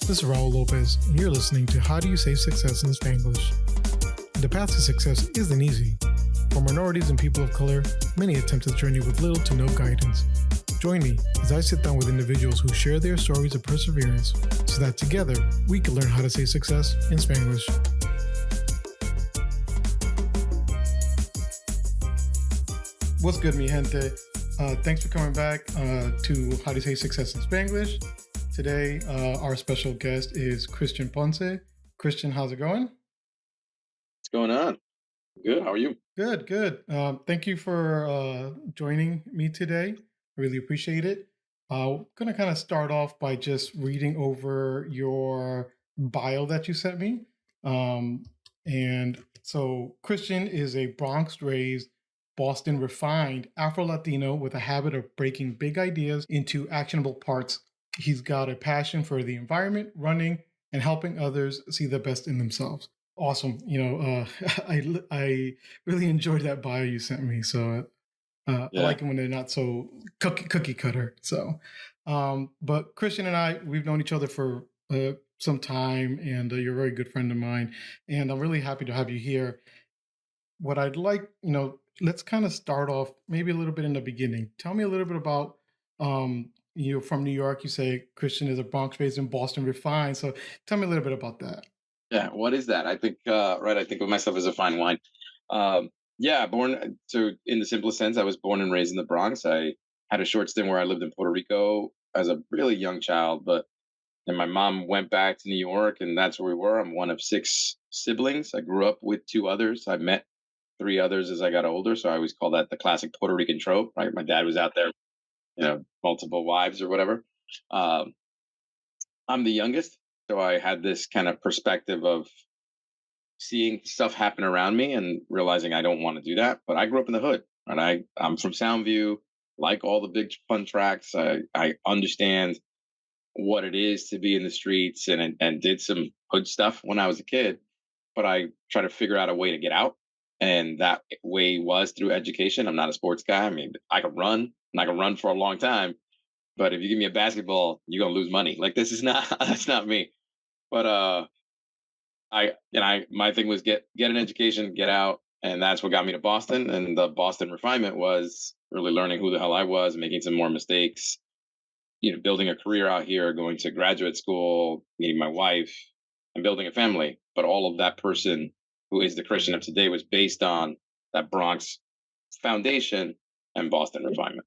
This is Raul Lopez, and you're listening to How Do You Say Success in Spanglish? The path to success isn't easy. For minorities and people of color, many attempt this journey with little to no guidance. Join me as I sit down with individuals who share their stories of perseverance so that together we can learn how to say success in Spanglish. What's good, mi gente? Thanks for coming back to How to Say Success in Spanglish. Today, our special guest is Christian Ponce. Christian, how's it going? What's going on? Good. How are you? Good. Thank you for joining me today. I really appreciate it. I'm going to kind of start off by just reading over your bio that you sent me. And so Christian is a Bronx raised, Boston refined Afro-Latino with a habit of breaking big ideas into actionable parts. He's got a passion for the environment, running, and helping others see the best in themselves. Awesome. I really enjoyed that bio you sent me. So I Yeah. like it when they're not so cookie cutter. So, but Christian and I, we've known each other for some time, and you're a very good friend of mine. And I'm really happy to have you here. What I'd like, let's kind of start off maybe a little bit in the beginning. Tell me a little bit about, you're from New York. You say Christian is a Bronx based in Boston refined. So tell me a little bit about that. Yeah. What is that? I think, right. I think of myself as a fine wine. Yeah. Born so in the simplest sense, I was born and raised in the Bronx. I had a short stint where I lived in Puerto Rico as a really young child, but then my mom went back to New York and that's where we were. I'm one of six siblings. I grew up with two others. I met three others as I got older. So I always call that the classic Puerto Rican trope, right? My dad was out there, multiple wives or whatever. Um, I'm the youngest, so I had this kind of perspective of seeing stuff happen around me and realizing I don't want to do that. But I grew up in the hood, and I'm from Soundview, like all the big fun tracks. I understand what it is to be in the streets and did some hood stuff when I was a kid. But I try to figure out a way to get out, and that way was through education. I'm not a sports guy. I mean, I could run, and I could run for a long time. But if you give me a basketball, you're gonna lose money. Like this is not that's not me. But my thing was get an education, get out, and that's what got me to Boston. And the Boston refinement was really learning who the hell I was, making some more mistakes, building a career out here, going to graduate school, meeting my wife, and building a family. But all of that person who is the Christian of today was based on that Bronx foundation and Boston refinement.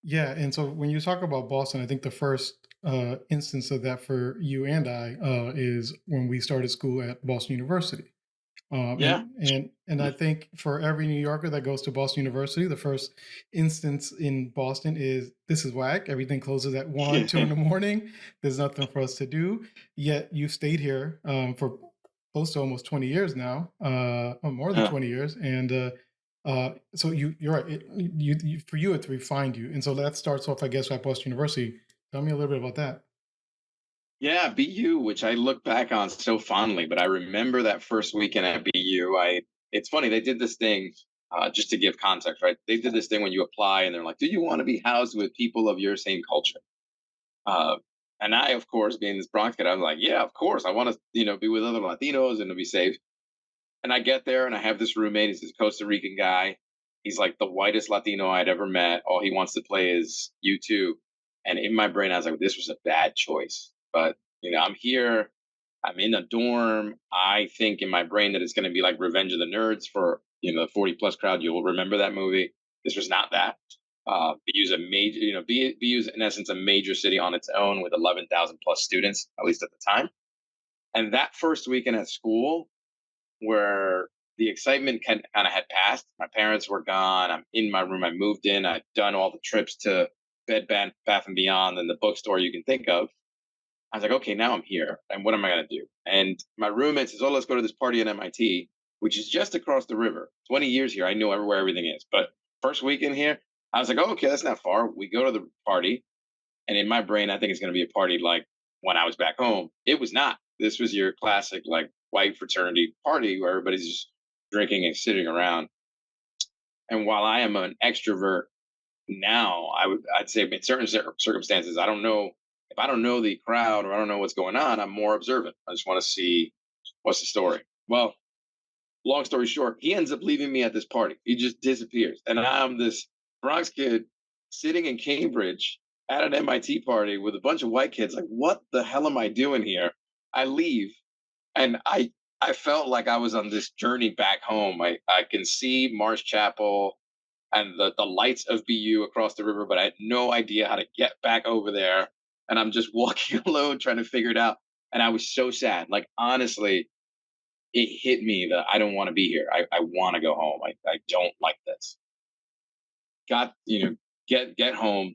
Yeah, and so when you talk about Boston, I think the first instance of that for you and I is when we started school at Boston University. Um, Yeah. and and I think for every New Yorker that goes to Boston University, the first instance in Boston is this is whack. Everything closes at 1, 2 in the morning. There's nothing for us to do. Yet you stayed here for close to almost 20 years now, or more than Yeah. 20 years, and so you're right. For you, it's refined you, and so that starts off, I guess, at Boston University. Tell me a little bit about that. Yeah, BU, which I look back on so fondly, but I remember that first weekend at BU. It's funny, they did this thing, just to give context, right? They did this thing when you apply and they're like, do you want to be housed with people of your same culture? Uh, and I, of course, being this Bronx kid, I'm like, yeah, of course. I want to, be with other Latinos and to be safe. And I get there and I have this roommate. He's this Costa Rican guy. He's like the whitest Latino I'd ever met. All he wants to play is U2. And in my brain, I was like, this was a bad choice. But, I'm here. I'm in a dorm. I think in my brain that it's going to be like Revenge of the Nerds for, the 40 plus crowd. You'll remember that movie. This was not that. BU's a major, BU's in essence a major city on its own with 11,000 plus students, at least at the time. And that first weekend at school, where the excitement kind of had passed. My parents were gone. I'm in my room. I moved in. I'd done all the trips to Bath and Beyond and the bookstore you can think of. I was like, okay, now I'm here. And what am I going to do? And my roommate says, oh, let's go to this party at MIT, which is just across the river. 20 years here. I know everywhere everything is. But first weekend here, I was like, oh, okay, that's not far. We go to the party. And in my brain, I think it's going to be a party like when I was back home. It was not. This was your classic, like, white fraternity party where everybody's just drinking and sitting around. And while I am an extrovert now, I'd say in certain circumstances, I don't know if I don't know the crowd or I don't know what's going on, I'm more observant. I just want to see what's the story. Well, long story short, he ends up leaving me at this party. He just disappears. And I'm this Bronx kid sitting in Cambridge at an MIT party with a bunch of white kids. Like, what the hell am I doing here? I leave and I felt like I was on this journey back home. I can see Marsh Chapel and the lights of BU across the river, but I had no idea how to get back over there. And I'm just walking alone trying to figure it out. And I was so sad. Like, honestly, it hit me that I don't want to be here. I want to go home. I don't like this. Got, get home.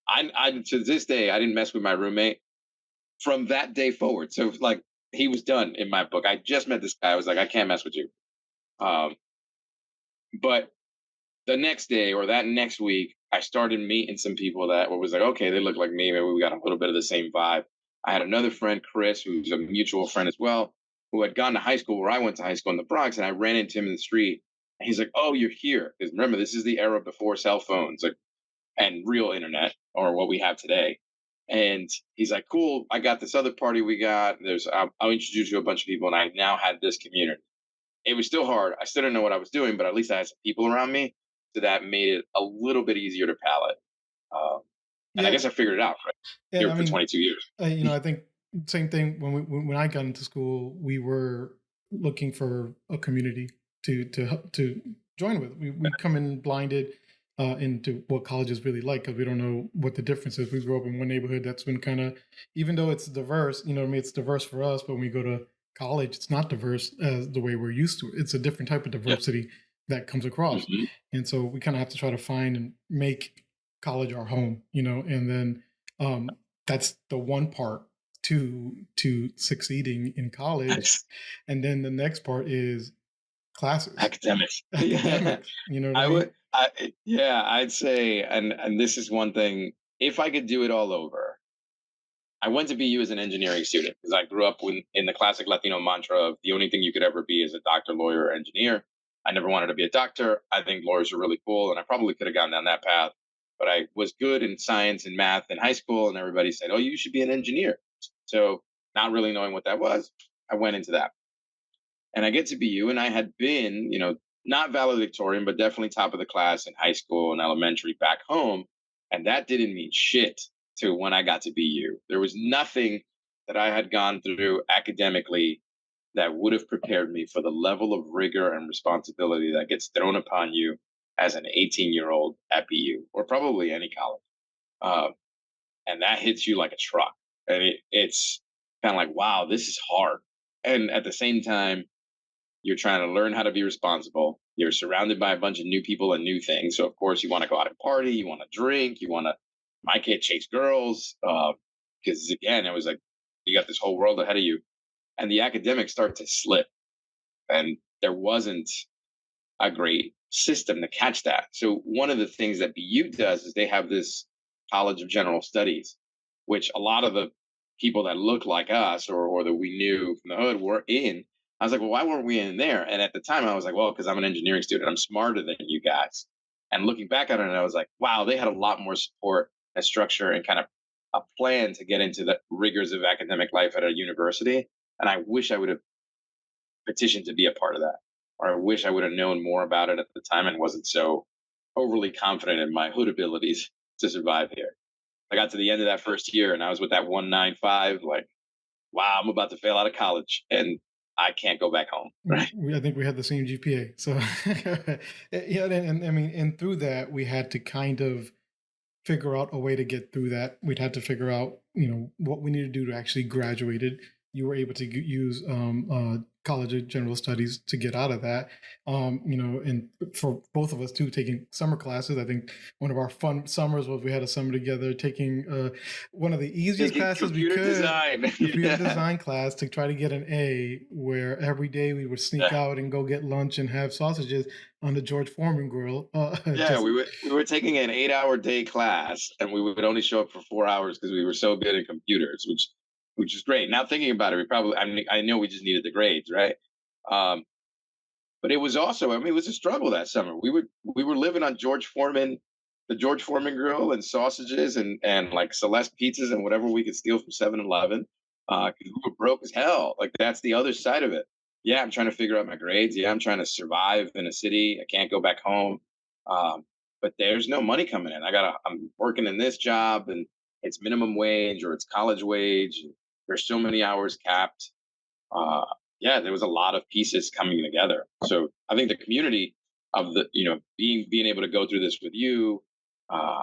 I to this day I didn't mess with my roommate from that day forward. So like he was done in my book. I just met this guy. I was like, I can't mess with you. Um, but the next day or that next week, I started meeting some people that was like, okay, they look like me. Maybe we got a little bit of the same vibe. I had another friend, Chris, who's a mutual friend as well, who had gone to high school where I went to high school in the Bronx, and I ran into him in the street. And he's like, "Oh, you're here." Because remember, this is the era before cell phones, like, and real internet or what we have today. And he's like, "Cool, I got this other party we got. I'll introduce you to a bunch of people." And I now had this community. It was still hard. I still didn't know what I was doing, but at least I had some people around me, so that made it a little bit easier to palate. Um, and I Yeah, guess I figured it out, right? yeah. Here I for mean, 22 years. I think same thing when I got into school, we were looking for a community to join with. We come in blinded into what college is really like because we don't know what the difference is. We grew up in one neighborhood that's been kind of, even though it's diverse, what I mean, it's diverse for us, but when we go to college, it's not diverse as the way we're used to. It's a different type of Yeah. diversity that comes across, Hmm. and so we kind of have to try to find and make college our home, and then um, that's the one part to succeeding in college, That's and then the next part is classes, academics. Yeah. academics. You know what I I mean? would, yeah, I'd say, and this is one thing. If I could do it all over, I went to BU as an engineering student because I grew up in the classic Latino mantra of the only thing you could ever be is a doctor, lawyer, or engineer. I never wanted to be a doctor. I think lawyers are really cool, and I probably could have gone down that path. But I was good in science and math in high school, and everybody said, "Oh, you should be an engineer." So, not really knowing what that was, I went into that. And I get to BU, and I had been, not valedictorian, but definitely top of the class in high school and elementary back home. And that didn't mean shit to when I got to BU. There was nothing that I had gone through academically that would have prepared me for the level of rigor and responsibility that gets thrown upon you as an 18-year-old at BU or probably any college. Uh, and that hits you like a truck. And it's kind of like, wow, this is hard. And at the same time, you're trying to learn how to be responsible. You're surrounded by a bunch of new people and new things. So of course you want to go out and party, you want to drink, you want to my kid chase girls. Because again, it was like you got this whole world ahead of you. And the academics start to slip. And there wasn't a great system to catch that. So one of the things that BU does is they have this College of General Studies, which a lot of the people that look like us or that we knew from the hood were in. I was like, well, why weren't we in there? And at the time, I was like, well, because I'm an engineering student, I'm smarter than you guys. And looking back on it, I was like, wow, they had a lot more support and structure and kind of a plan to get into the rigors of academic life at a university. And I wish I would have petition to be a part of that. Or I wish I would have known more about it at the time and wasn't so overly confident in my hood abilities to survive here. I got to the end of that first year and I was with that 195, like, wow, I'm about to fail out of college and I can't go back home. Right. I think we had the same GPA, so yeah, and I mean, and through that, we had to kind of figure out a way to get through that. We'd had to figure out, what we needed to do to actually graduate it. You were able to use College of General Studies to get out of that. And for both of us too, taking summer classes. I think one of our fun summers was we had a summer together taking one of the easiest Taking classes we computer could, design. computer Yeah. design class, to try to get an A. Where every day we would sneak Yeah. out and go get lunch and have sausages on the George Foreman grill. Yeah, Just we were taking an 8-hour day class, and we would only show up for 4 hours because we were so good at computers, which is great. Now thinking about it, we probably I mean I know we just needed the grades, right? Um, but it was also I mean it was a struggle that summer. We were living on George Foreman the George Foreman grill and sausages and like Celeste pizzas and whatever we could steal from 7-Eleven. 'Cause we were broke as hell. Like that's the other side of it. Yeah, I'm trying to figure out my grades. Yeah, I'm trying to survive in a city. I can't go back home. Um, but there's no money coming in. I'm working in this job and it's minimum wage or it's college wage. There's so many hours capped. uh, yeah, there was a lot of pieces coming together. So I think the community of the, being able to go through this with you,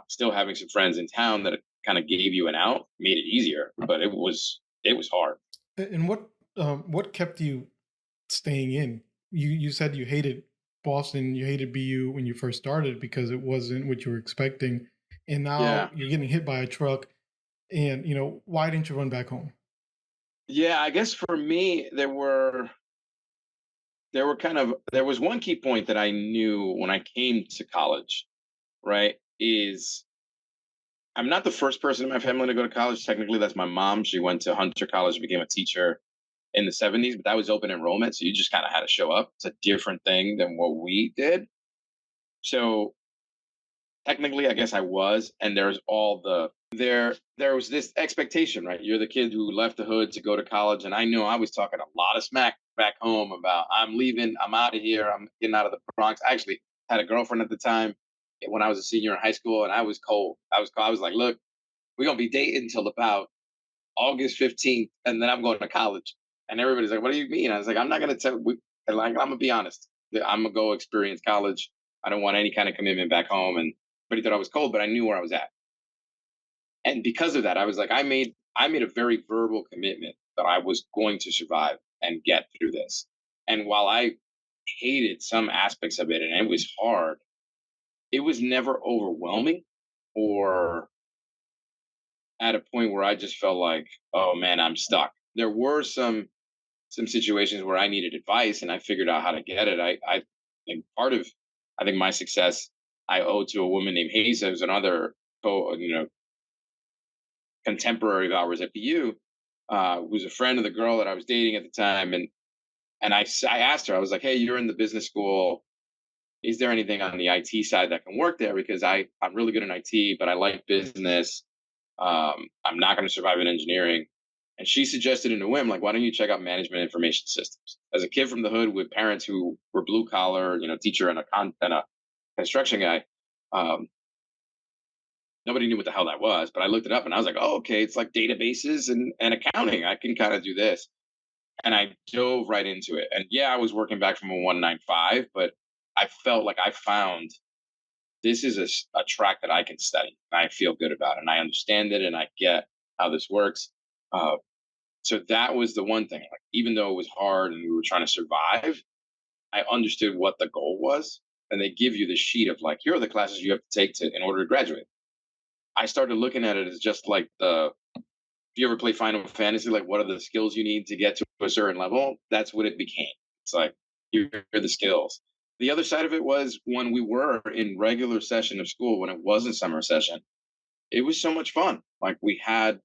still having some friends in town that kind of gave you an out, made it easier. But it was hard. And what kept you staying in? You said you hated Boston, you hated BU when you first started because it wasn't what you were expecting, and now Yeah, you're getting hit by a truck. And why didn't you run back home? yeah. I guess for me, there was one key point that I knew when I came to college. Right, is I'm not the first person in my family to go to college. Technically, that's my mom. She went to Hunter College, became a teacher in the 70s, but that was open enrollment. So you just kind of had to show up. It's a different thing than what we did. So technically, I guess I was. And there was this expectation, right? You're the kid who left the hood to go to college. And I know I was talking a lot of smack back home about I'm leaving, I'm out of here, I'm getting out of the Bronx. I actually had a girlfriend at the time when I was a senior in high school, and I was cold. I was like, look, we're gonna be dating until about August 15th, and then I'm going to college. And everybody's like, "What do you mean?" I was like, "I'm not gonna tell. Like, I'm gonna be honest. I'm gonna go experience college. I don't want any kind of commitment back home." And but he thought I was cold, but I knew where I was at. And because of that, I was like, I made a very verbal commitment that I was going to survive and get through this. And while I hated some aspects of it, and it was hard, it was never overwhelming or at a point where I just felt like, oh man, I'm stuck. There were some situations where I needed advice and I figured out how to get it. I think part of I think my success I owe to a woman named Hazel, who's another contemporary of ours at BU, who's a friend of the girl that I was dating at the time, and I asked her, I was like, hey, you're in the business school. Is there anything on the IT side that can work there? Because I'm really good in IT, but I like business. I'm not going to survive in engineering. And she suggested in a whim, like, why don't you check out management information systems? As a kid from the hood with parents who were blue collar, teacher and a construction guy, um, nobody knew what the hell that was. But I looked it up and I was like, oh, okay, it's like databases and accounting. I can kind of do this. And I dove right into it. And yeah, I was working back from a 195, but I felt like I found this is a track that I can study and I feel good about, and I understand it, and I get how this works. Uh, so that was the one thing. Like, even though it was hard and we were trying to survive, I understood what the goal was, and they give you the sheet of like, here are the classes you have to take to in order to graduate. I started looking at it as just like the if you ever play Final Fantasy, like what are the skills you need to get to a certain level? That's what it became. It's like here are the skills. The other side of it was when we were in regular session of school, when it wasn't summer session, it was so much fun. Like we had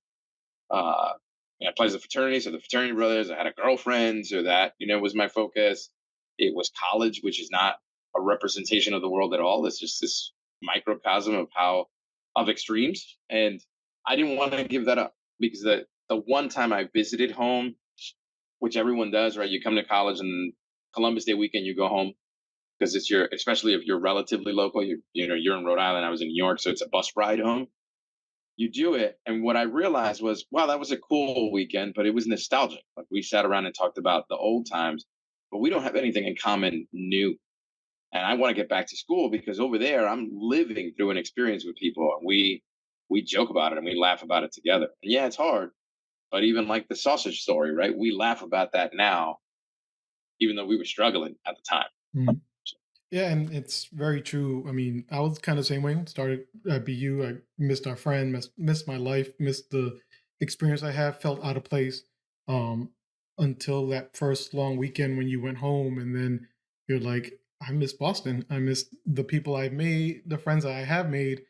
uh I played the fraternity, so the fraternity brothers, I had a girlfriend, so that, was my focus. It was college, which is not a representation of the world at all. It's just this microcosm of extremes. And I didn't want to give that up because the one time I visited home, which everyone does, right? You come to college and Columbus Day weekend, you go home because it's especially if you're relatively local, you're in Rhode Island, I was in New York, so it's a bus ride home. You do it, and what I realized was, wow, that was a cool weekend, but it was nostalgic. Like we sat around and talked about the old times, but we don't have anything in common new. And I want to get back to school because over there I'm living through an experience with people, and we joke about it and we laugh about it together. And yeah, it's hard, but even like the sausage story, right? We laugh about that now, even though we were struggling at the time. Mm. Yeah, and it's very true. I mean, I was kind of the same way. Started at BU. I missed our friend, missed my life, missed the experience I have, felt out of place um, until that first long weekend when you went home. And then you're like, I miss Boston. I miss the people I've made, the friends that I have made.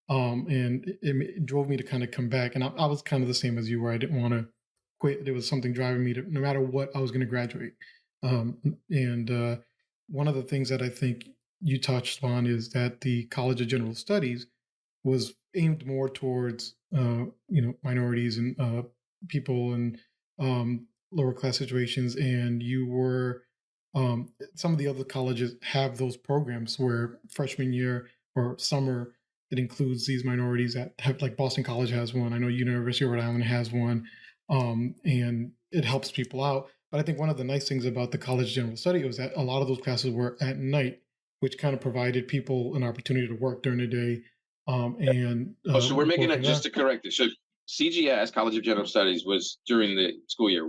And it drove me to kind of come back. And I was kind of the same as you, where I didn't want to quit. There was something driving me to, no matter what, I was going to graduate. And One of the things that I think you touched on is that the College of General Studies was aimed more towards minorities and people in lower class situations, and you were some of the other colleges have those programs where freshman year or summer it includes these minorities that have, like Boston College has one. I know University of Rhode Island has one, and it helps people out. But I think one of the nice things about the college general study was that a lot of those classes were at night, which kind of provided people an opportunity to work during the day and Oh, so we're making work it from just there. to correct it. So CGS, College of General Studies, was during the school year.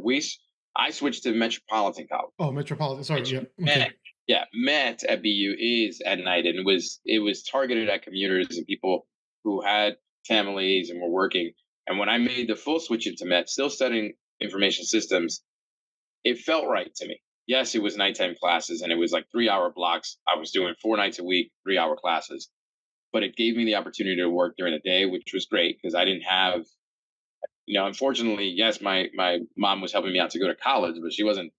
I switched to Metropolitan College, Oh, Metropolitan. Sorry. which Yeah. Okay. Met, yeah, Met at BU is at night, and it was targeted at commuters and people who had families and were working. And when I made the full switch into Met, still studying information systems, it felt right to me. Yes, it was nighttime classes, and it was like 3 hour blocks. I was doing 4 nights a week, 3 hour classes, but it gave me the opportunity to work during the day, which was great because I didn't have, unfortunately, yes, my mom was helping me out to go to college, but she wasn't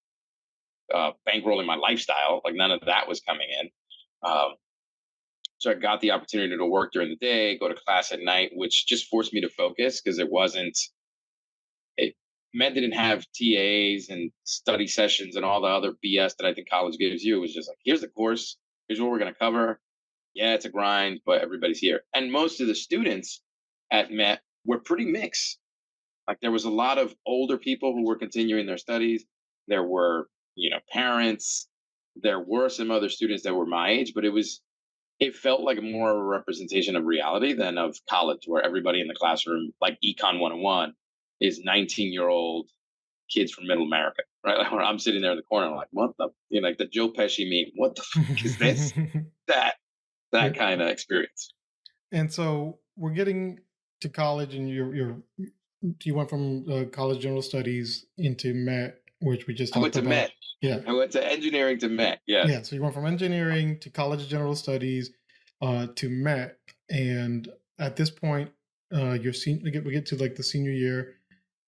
bankrolling my lifestyle. Like none of that was coming in. Um, so I got the opportunity to work during the day, go to class at night, which just forced me to focus because it wasn't. It meant didn't have TAs and study sessions and all the other BS that I think college gives you. It was just like, here's the course, here's what we're going to cover. Yeah, it's a grind, but everybody's here. And most of the students at Met were pretty mixed. Like there was a lot of older people who were continuing their studies. There were, parents. There were some other students that were my age, but it felt like more of a representation of reality than of college, where everybody in the classroom, like Econ 101, is 19-year-old kids from Middle America, right? Like where I'm sitting there in the corner, I'm like, what the, like the Joe Pesci meme, what the fuck is this? That Yeah. that kind of experience. And so we're getting to college, and you went from college general studies into Met, which we just I went talked to about. Met. Yeah. I went to engineering to Met. Yeah. Yes. So you went from engineering to college general studies to Met, and at this point, we get to like the senior year.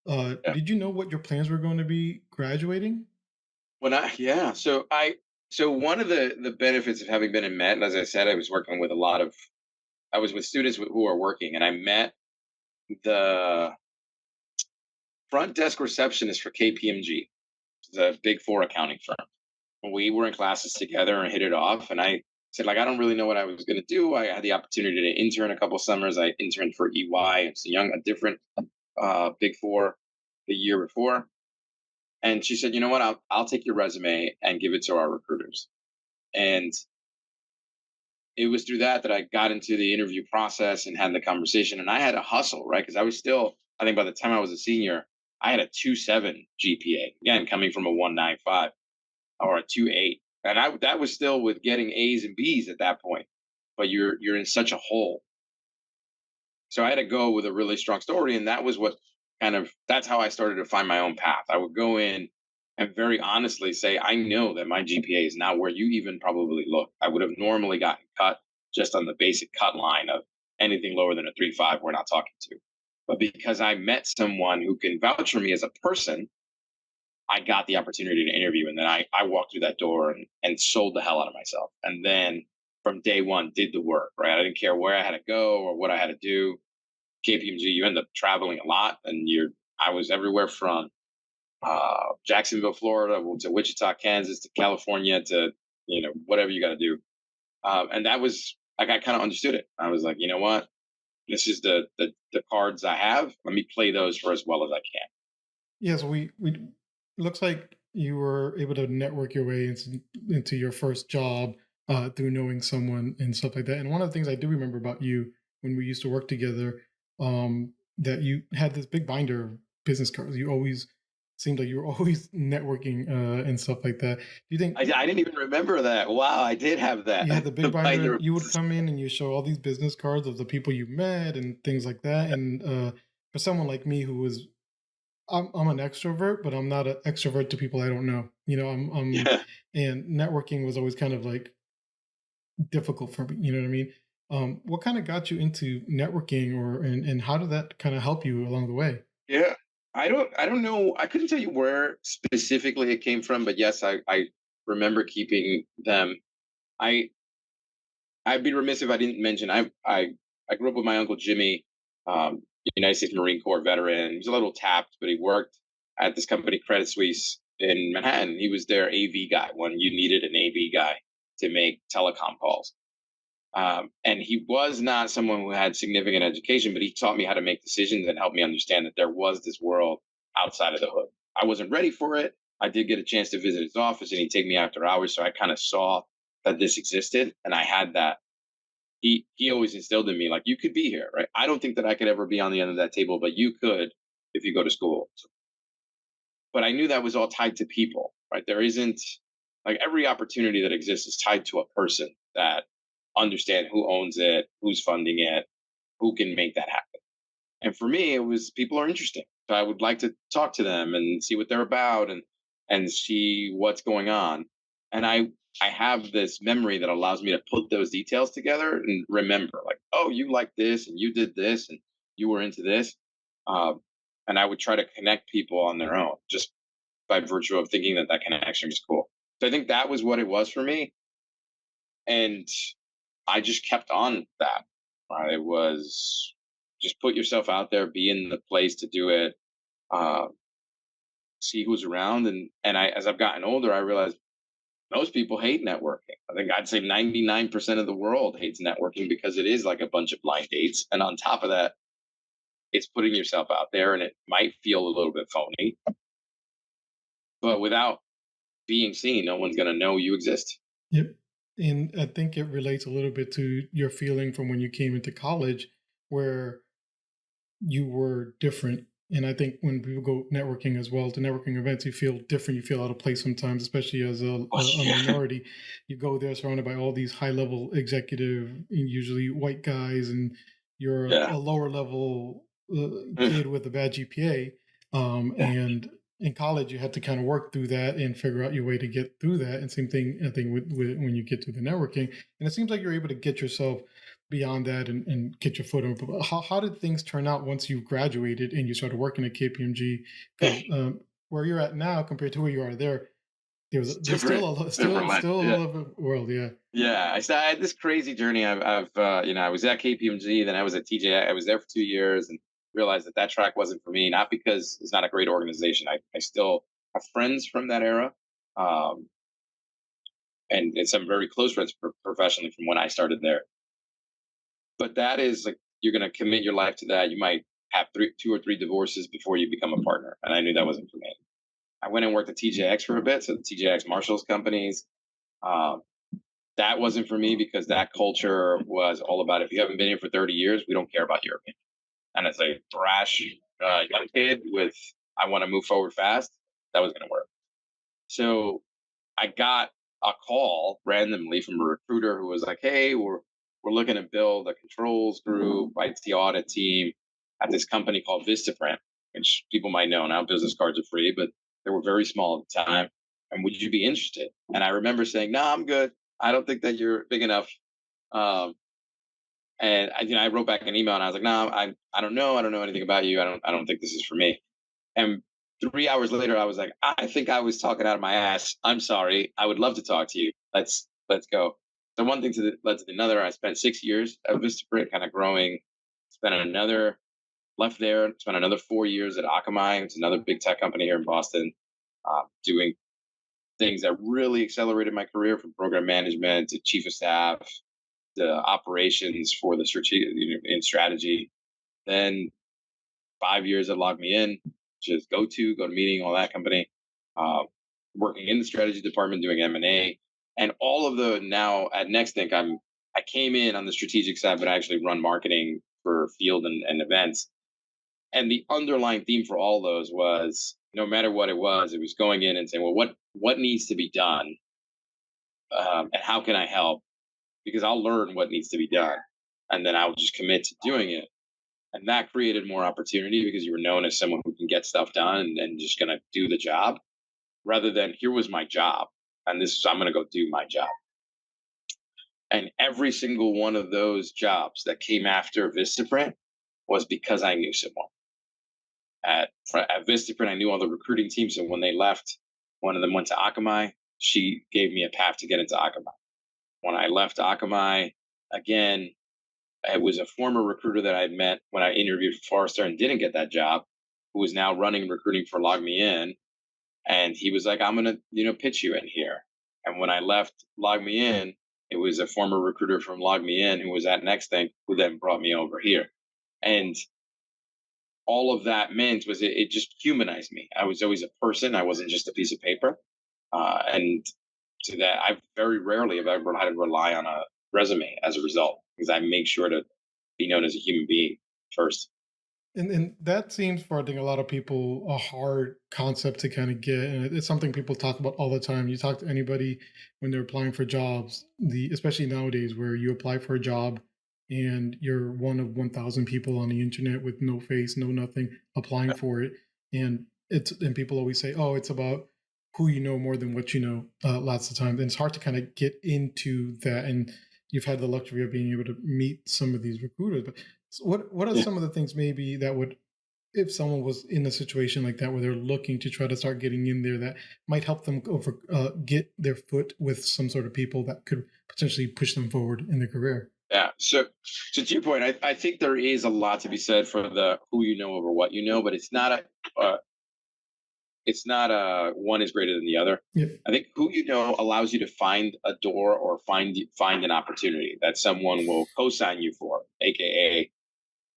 Yeah. Did you know what your plans were going to be graduating? Yeah. So one of the benefits of having been in Met, and as I said, I was with students who are working, and I met the front desk receptionist for KPMG, the big four accounting firm. We were in classes together and hit it off. And I said, like, I don't really know what I was going to do. I had the opportunity to intern a couple summers. I interned for EY. It's a different big four the year before. And she said, you know what? I'll take your resume and give it to our recruiters. And it was through that I got into the interview process and had the conversation. And I had to hustle, right? Because I was still, I think by the time I was a senior, I had a 2.7 GPA. Again, coming from a 1.95 or a 2.8. And that was still with getting A's and B's at that point. But you're in such a hole. So I had to go with a really strong story. And that was what that's how I started to find my own path. I would go in and very honestly say, I know that my GPA is not where you even probably look. I would have normally gotten cut just on the basic cut line of anything lower than a 3.5, we're not talking to. But because I met someone who can vouch for me as a person, I got the opportunity to interview, and then I walked through that door and sold the hell out of myself. And then from day one, did the work, right? I didn't care where I had to go or what I had to do. KPMG, you end up traveling a lot, and I was everywhere from Jacksonville, Florida, to Wichita, Kansas, to California, to whatever you got to do. And that was like I kind of understood it. I was like, you know what? This is the cards I have. Let me play those for as well as I can. Yes, we looks like you were able to network your way into your first job through knowing someone and stuff like that. And one of the things I do remember about you when we used to work together, that you had this big binder of business cards. You always seemed like you were always networking and stuff like that. Do you think I didn't even remember that. Wow, I did have that. you had the The big binder binder. and you would come in and you show all these business cards of the people you met and things like that? And for someone like me who was I'm an extrovert, but I'm not an extrovert to people I don't know. Yeah. And networking was always kind of like difficult for me. You know what I mean? What kind of got you into networking, and how did that kind of help you along the way? Yeah. I don't know. I couldn't tell you where specifically it came from, but yes, I remember keeping them. I I'd be remiss if I didn't mention I I grew up with my uncle Jimmy, um, United States Marine Corps veteran. He was a little tapped, but he worked at this company, Credit Suisse in Manhattan. He was their AV guy when you needed an AV guy to make telecom calls. And he was not someone who had significant education, but he taught me how to make decisions and helped me understand that there was this world outside of the hood. I wasn't ready for it. I did get a chance to visit his office, and he'd take me after hours, so I kind of saw that this existed, and I had that. He always instilled in me like you could be here, right? I don't think that I could ever be on the end of that table, but you could if you go to school. But I knew that was all tied to people, right? There isn't like every opportunity that exists is tied to a person that understand who owns it, who's funding it, who can make that happen. And for me, it was people are interesting. So I would like to talk to them and see what they're about and see what's going on. And I have this memory that allows me to put those details together and remember, like, oh, you like this and you did this and you were into this. Um, and I would try to connect people on their own just by virtue of thinking that that connection was cool. So I think that was what it was for me. And I just kept on that. Right? It was just put yourself out there, be in the place to do it, uh, see who's around, and I as I've gotten older, I realized most people hate networking. I think I'd say 99% of the world hates networking because it is like a bunch of blind dates, and on top of that, it's putting yourself out there, and it might feel a little bit phony, but without being seen, no one's going to know you exist. Yep. And I think it relates a little bit to your feeling from when you came into college, where you were different. And I think when people go networking as well to networking events, you feel different. You feel out of place sometimes, especially as a Yeah, minority. You go there surrounded by all these high level executive, usually white guys, and you're yeah. a lower level kid with a bad GPA. And in college, you had to kind of work through that and figure out your way to get through that. And same thing, I think, with when you get to the networking. And it seems like you're able to get yourself beyond that and get your foot in. But how did things turn out once you graduated and you started working at KPMG? Because where you're at now compared to where you are there, It's there's still different, different life. still a Yeah. little bit world. Yeah. Yeah, I had this crazy journey. I was at KPMG, then I was at TJ. I was there for 2 years and realized that that track wasn't for me. Not because it's not a great organization. I still have friends from that era, um, and some very close friends professionally from when I started there. But that is like you're going to commit your life to that. You might have two or three divorces before you become a partner, and I knew that wasn't for me. I went and worked at TJX for a bit, so the TJX Marshalls companies. Um, that wasn't for me because that culture was all about if you haven't been here for 30 years, we don't care about your opinion. And as a brash young kid with I want to move forward fast, that was going to work. So I got a call randomly from a recruiter who was like, "Hey, we're looking to build a controls group, IT audit team at this company called Vistaprint, which people might know now. Business cards are free, but they were very small at the time. And would you be interested?" And I remember saying, "No, I'm good. I don't think that you're big enough." Um, and I wrote back an email and I was like, "No, I don't know. I don't know anything about you. I don't think this is for me." And 3 hours later, I was like, I think I was talking out of my ass. I'm sorry. I would love to talk to you. Let's go. So one thing led to another. I spent 6 years at Vistaprint, kind of growing. Spent another left there. Spent another 4 years at Akamai, which is another big tech company here in Boston, doing things that really accelerated my career from program management to chief of staff, the operations for the strategic in strategy. Then 5 years that logged me in, just go to meeting, all that company, uh, working in the strategy department, doing M&A, and all of the now at Nexthink, I came in on the strategic side, but I actually run marketing for field and events. And the underlying theme for all those was no matter what it was going in and saying, well, what needs to be done, and how can I help? Because I'll learn what needs to be done, and then I'll just commit to doing it. And that created more opportunity because you were known as someone who can get stuff done and just going to do the job rather than here was my job and this is I'm going to go do my job. And every single one of those jobs that came after Vistaprint was because I knew someone at Vistaprint. I knew all the recruiting teams, and when they left, one of them went to Akamai. She gave me a path to get into Akamai. When I left Akamai, again, It was a former recruiter that I'd met when I interviewed for Forrester and didn't get that job, who was now running recruiting for Log Me In. And he was like, I'm going to, pitch you in here. And when I left Log Me In, it was a former recruiter from Log Me In who was at Nexthink who then brought me over here. And all of that meant was it just humanized me. I was always a person. I wasn't just a piece of paper. And to that, I very rarely have ever had to rely on a resume as a result because I make sure to be known as a human being first. And that seems for I think a lot of people a hard concept to kind of get, and it's something people talk about all the time. You talk to anybody when they're applying for jobs, the especially nowadays where you apply for a job and you're one of 1,000 people on the internet with no face, no nothing applying for it, and people always say, oh, it's about who you know more than what you know. Lots of times, and it's hard to kind of get into that. And you've had the luxury of being able to meet some of these recruiters, but so what are Yeah. some of the things maybe that would, if someone was in a situation like that where they're looking to try to start getting in there, that might help them get their foot with some sort of people that could potentially push them forward in their career? Yeah. So to your point, I think there is a lot to be said for the who you know over what you know, but it's not a one is greater than the other. Yeah, I think who you know allows you to find a door or find an opportunity that someone will co-sign you for, aka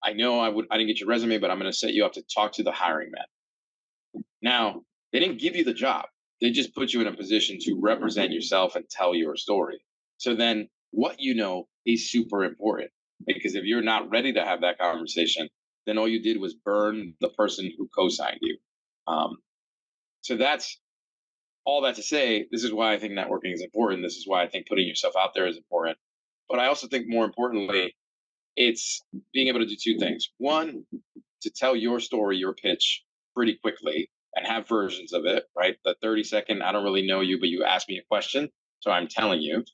I know I didn't get your resume, but I'm going to set you up to talk to the hiring man. Now, they didn't give you the job. They just put you in a position to represent yourself and tell your story. So then what you know is super important because if you're not ready to have that conversation, then all you did was burn the person who co-signed you. Um, so that's all that to say. This is why I think networking is important. This is why I think putting yourself out there is important. But I also think more importantly, it's being able to do two things. One, to tell your story, your pitch pretty quickly and have versions of it, right? The 30-second, I don't really know you, but you asked me a question. So I'm telling you.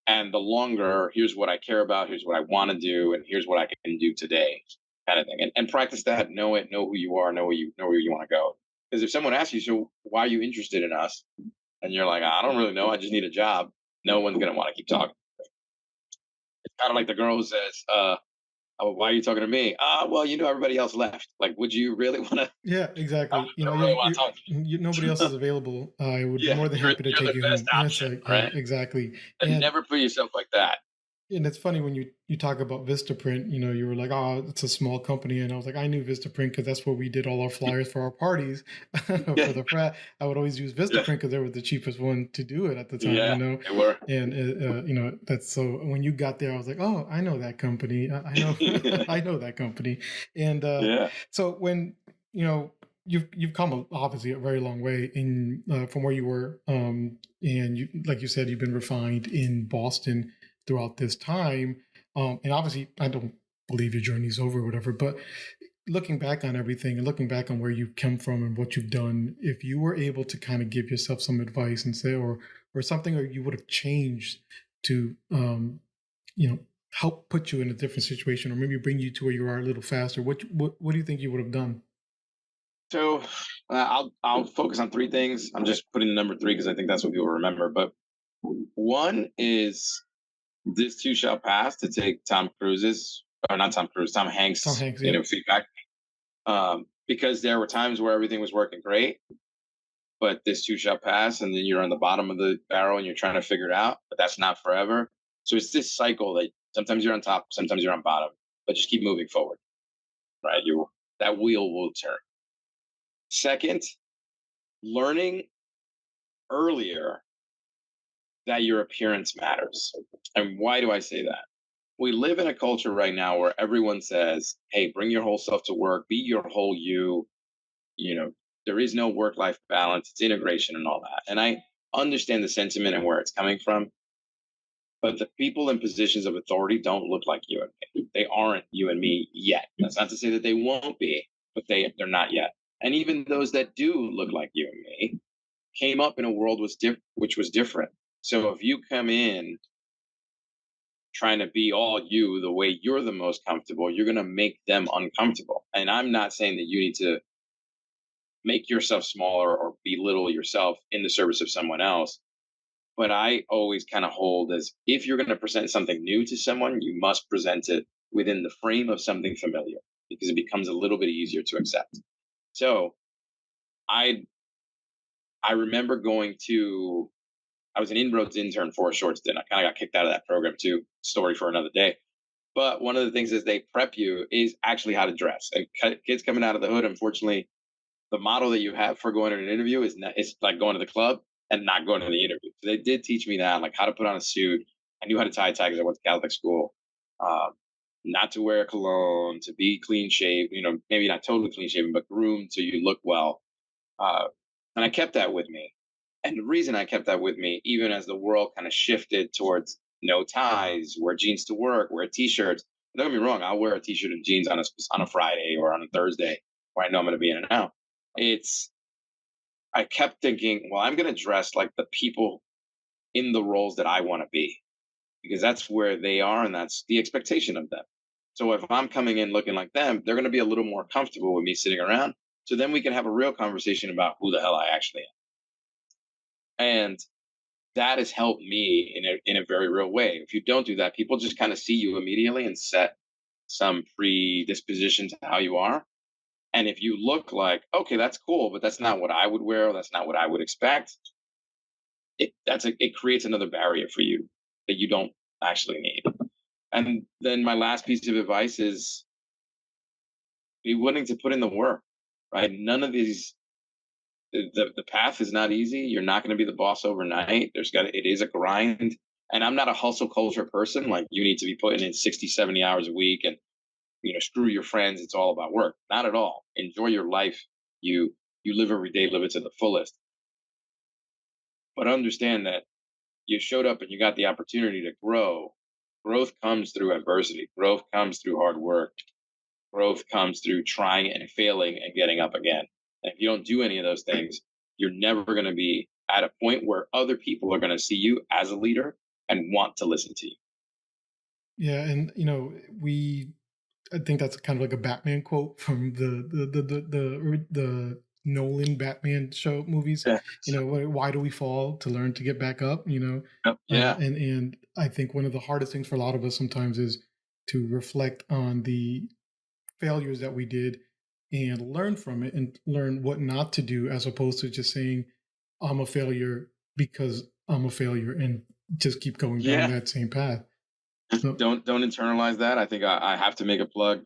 And the longer, here's what I care about, here's what I want to do, and here's what I can do today, kind of thing. And practice that, know it, know who you are, know where you want to go. Because if someone asks you, so why are you interested in us? And you're like, I don't really know, I just need a job. No one's gonna want to keep talking. It's kind of like the girl who says, "Oh, why are you talking to me?" Well, everybody else left. Like, would you really want to? yeah, I exactly. You know, don't really want to talk nobody else to is available. I would be you. Yeah, more than you're happy to you're take the you best home. It's option, like, yeah, right? exactly. And And never put yourself like that. And it's funny when you talk about Vistaprint, you were like, "Oh, it's a small company," and I was like, "I knew Vistaprint because that's where we did all our flyers for our parties Yeah, for the frat." I would always use yeah, Vistaprint because they were the cheapest one to do it at the time, yeah. They were. and that's so. When you got there, I was like, "Oh, I know that company. I know, I know that company." And Yeah, so when you know you've come obviously a very long way in from where you were, and you like you said, you've been refined in Boston throughout this time. And obviously, I don't believe your journey's over or whatever, but looking back on everything and looking back on where you've come from and what you've done, if you were able to kind of give yourself some advice and say, or something, or you would have changed to, help put you in a different situation, or maybe bring you to where you are a little faster, what do you think you would have done? so I'll focus on three things. I'm just putting the number three because I think that's what people remember. But one is this too shall pass. To take Tom Cruise's or not Tom Cruise, Tom Tom Hanks, Hanks, yep. feedback. Because there were times where everything was working great, but this too shall pass, and then you're on the bottom of the barrel and you're trying to figure it out. But that's not forever. So it's this cycle that sometimes you're on top, sometimes you're on bottom, but just keep moving forward. Right? You That wheel will turn. Second, learning earlier that your appearance matters. And why do I say that? We live in a culture right now where everyone says, "Hey, bring your whole self to work, be your whole you." You know, there is no work-life balance, it's integration and all that. And I understand the sentiment and where it's coming from, but the people in positions of authority don't look like you and me. They aren't you and me yet. That's not to say that they won't be, but they're not yet. And even those that do look like you and me came up in a world which was different. So if you come in trying to be all you the way you're the most comfortable, you're going to make them uncomfortable. And I'm not saying that you need to make yourself smaller or belittle yourself in the service of someone else. But I always kind of hold as if you're going to present something new to someone, you must present it within the frame of something familiar because it becomes a little bit easier to accept. So I I remember going to I was an inroads intern for a short stint. I kind of got kicked out of that program too. Story for another day. But one of the things is they prep you is actually how to dress. And kids coming out of the hood, unfortunately, the model that you have for going to an interview is not, it's like going to the club and not going to the interview. So they did teach me that, like how to put on a suit. I knew how to tie a tie because I went to Catholic school. Um, not to wear cologne, to be clean shaved, maybe not totally clean shaven, but groomed so you look well. Uh, and I kept that with me. And the reason I kept that with me, even as the world kind of shifted towards no ties, wear jeans to work, wear t-shirts. Don't get me wrong, I'll wear a t-shirt and jeans on a Friday or on a Thursday where I know I'm going to be in and out. It's I kept thinking, well, I'm going to dress like the people in the roles that I want to be because that's where they are and that's the expectation of them. So if I'm coming in looking like them, they're going to be a little more comfortable with me sitting around. So then we can have a real conversation about who the hell I actually am. And that has helped me in a very real way. If you don't do that, people just kind of see you immediately and set some predisposition to how you are. And if you look like, okay, that's cool, but that's not what I would wear, or that's not what I would expect, it creates another barrier for you that you don't actually need. And then my last piece of advice is be willing to put in the work. Right? None of these the path is not easy. You're not going to be the boss overnight. It is a grind. And I'm not a hustle culture person. Like you need to be putting in 60, 70 hours a week and screw your friends. It's all about work. Not at all. Enjoy your life. You live every day, live it to the fullest. But understand that you showed up and you got the opportunity to grow. Growth comes through adversity. Growth comes through hard work. Growth comes through trying and failing and getting up again. And if you don't do any of those things, you're never going to be at a point where other people are going to see you as a leader and want to listen to you. Yeah, and we I think that's kind of like a Batman quote from the Nolan Batman show movies. Yeah. Why do we fall to learn to get back up? Yep. Yeah. And I think one of the hardest things for a lot of us sometimes is to reflect on the failures that we did and learn from it and learn what not to do, as opposed to just saying I'm a failure because I'm a failure and just keep going down Yeah. that same path. So, Don't internalize that. I think I have to make a plug.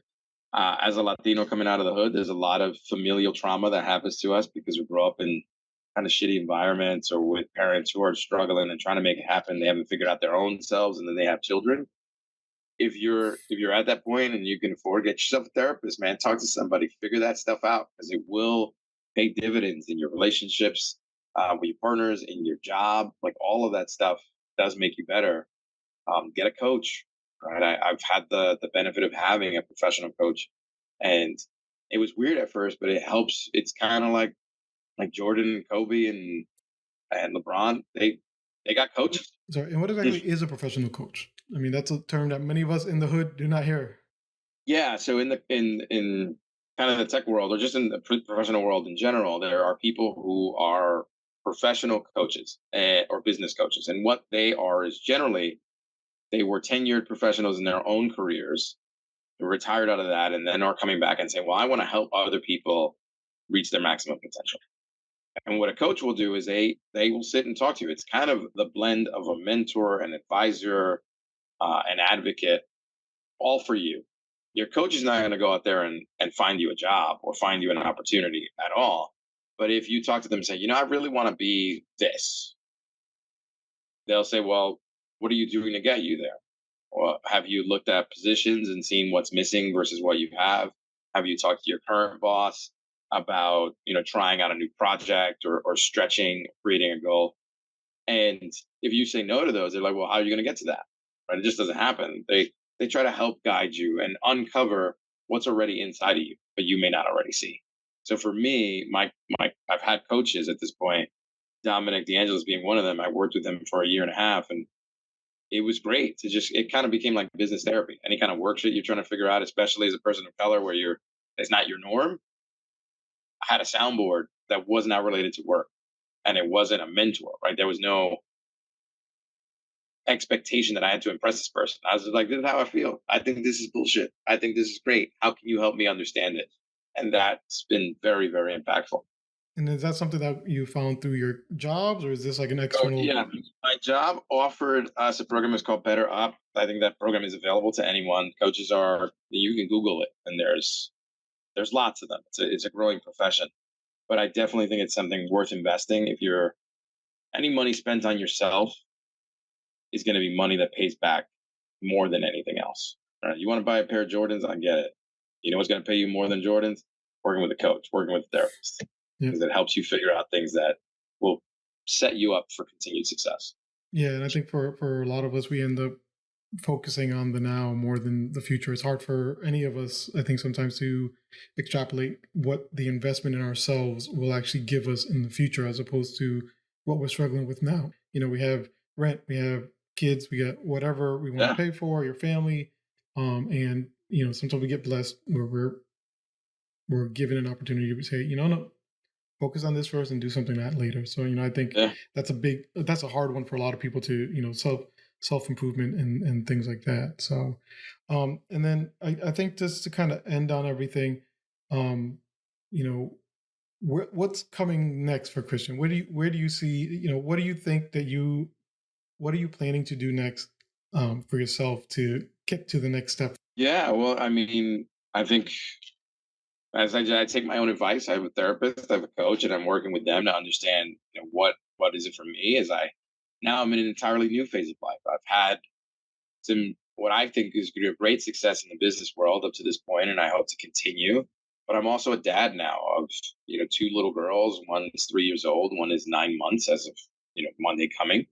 As a Latino coming out of the hood, there's a lot of familial trauma that happens to us because we grow up in kind of shitty environments or with parents who are struggling and trying to make it happen. They haven't figured out their own selves, and then they have children. If you're at that point and you can afford, get yourself a therapist, man. Talk to somebody, figure that stuff out because it will pay dividends in your relationships, with your partners, in your job. Like all of that stuff does make you better. Get a coach. Right, I've had the benefit of having a professional coach, and it was weird at first, but it helps. It's kind of like Jordan and Kobe and LeBron. They got coaches. sorry, and what exactly is a professional coach? I mean, that's a term that many of us in the hood do not hear. Yeah, so in kind of the tech world or just in the professional world in general, there are people who are professional coaches or business coaches, and what they are is generally they were tenured professionals in their own careers, who retired out of that, and then are coming back and saying, "Well, I want to help other people reach their maximum potential." And what a coach will do is they will sit and talk to you. It's kind of the blend of a mentor, an advisor, an advocate, all for you. Your coach is not going to go out there and find you a job or find you an opportunity at all. But if you talk to them and say, I really want to be this, they'll say, well, what are you doing to get you there? Or have you looked at positions and seen what's missing versus what you have? Have you talked to your current boss about, trying out a new project or stretching, creating a goal? And if you say no to those, they're like, well, how are you going to get to that? Right? It just doesn't happen. They try to help guide you and uncover what's already inside of you, but you may not already see. So for me, my I've had coaches at this point, Dominic DeAngelis being one of them. I worked with him for a year and a half, and it was great to just it kind of became like business therapy. Any kind of work shit you're trying to figure out, especially as a person of color where it's not your norm. I had a soundboard that was not related to work and it wasn't a mentor, right? There was no expectation that I had to impress this person. I was like, this is how I feel. I think this is bullshit. I think this is great. How can you help me understand it? And that's been very, very impactful. And is that something that you found through your jobs, or is this like an So external? yeah, my job offered us a program that's called Better Up. I think that program is available to anyone. Coaches are, you can Google it, and there's lots of them. It's a growing profession, but I definitely think it's something worth investing. If you're any money spent on yourself is going to be money that pays back more than anything else. You want to buy a pair of Jordans? I get it. You know what's going to pay you more than Jordans? Working with a coach, working with a therapist, Yeah. because it helps you figure out things that will set you up for continued success. Yeah, and I think for a lot of us, we end up focusing on the now more than the future. It's hard for any of us, I think, sometimes to extrapolate what the investment in ourselves will actually give us in the future, as opposed to what we're struggling with now. We have rent, we have kids, we got whatever we want to Yeah, pay for, your family, and sometimes we get blessed where we're given an opportunity to say, no, focus on this first and do something that later. So I think yeah, that's a hard one for a lot of people to self improvement and things like that. So and then I think just to kind of end on everything, um you know what's coming next for Christian? Where do you see, what do you think that you what are you planning to do next, for yourself to get to the next step? yeah. Well, I mean, I think I take my own advice. I have a therapist, I have a coach, and I'm working with them to understand what is it for me. As I now I'm in an entirely new phase of life. I've had some what I think is great success in the business world up to this point, and I hope to continue. But I'm also a dad now of two little girls. One is 3 years old. One is 9 months as of Monday coming.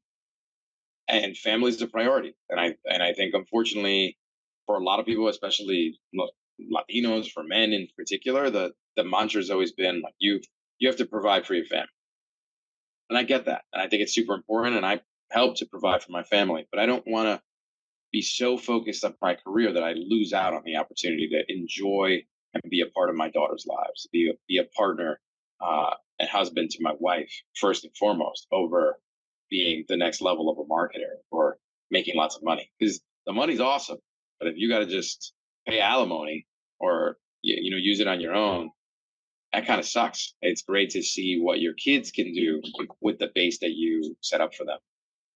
And family is a priority. And I think unfortunately for a lot of people, especially Latinos, for men in particular, the mantra has always been like you have to provide for your family. And I get that, and I think it's super important. And I help to provide for my family, but I don't want to be so focused on my career that I lose out on the opportunity to enjoy and be a part of my daughter's lives, be a partner and husband to my wife first and foremost, over being the next level of a marketer or making lots of money. Because the money's awesome, but if you got to just pay alimony or use it on your own, that kind of sucks. It's great to see what your kids can do with the base that you set up for them.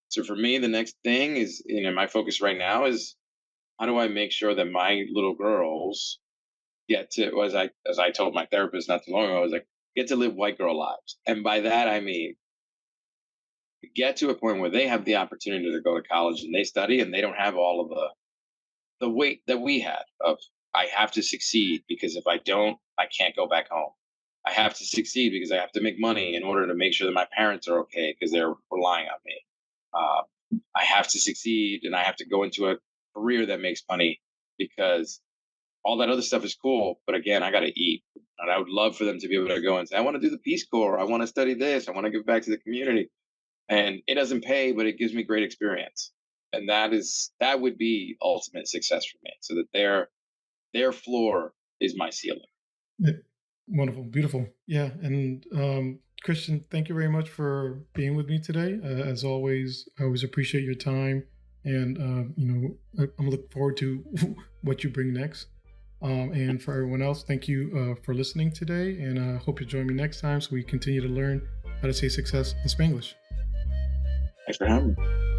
So for me, the next thing is, my focus right now is how do I make sure that my little girls get to, as I told my therapist not too long ago, I was like, get to live white girl lives. And by that I mean get to a point where they have the opportunity to go to college and they study and they don't have all of the weight that we had of I have to succeed because if I don't, I can't go back home. I have to succeed because I have to make money in order to make sure that my parents are okay because they're relying on me. I have to succeed and I have to go into a career that makes money because all that other stuff is cool. But again, I got to eat. And I would love for them to be able to go and say, I want to do the Peace Corps. I want to study this. I want to give back to the community. And it doesn't pay, but it gives me great experience. And that would be ultimate success for me. So that their floor is my ceiling. Yeah. Wonderful, beautiful. Yeah, and Christian, thank you very much for being with me today. As always, I always appreciate your time, and I'm looking forward to what you bring next. And for everyone else, thank you for listening today, and I hope you join me next time so we continue to learn how to say success in Spanglish. Thanks for having me.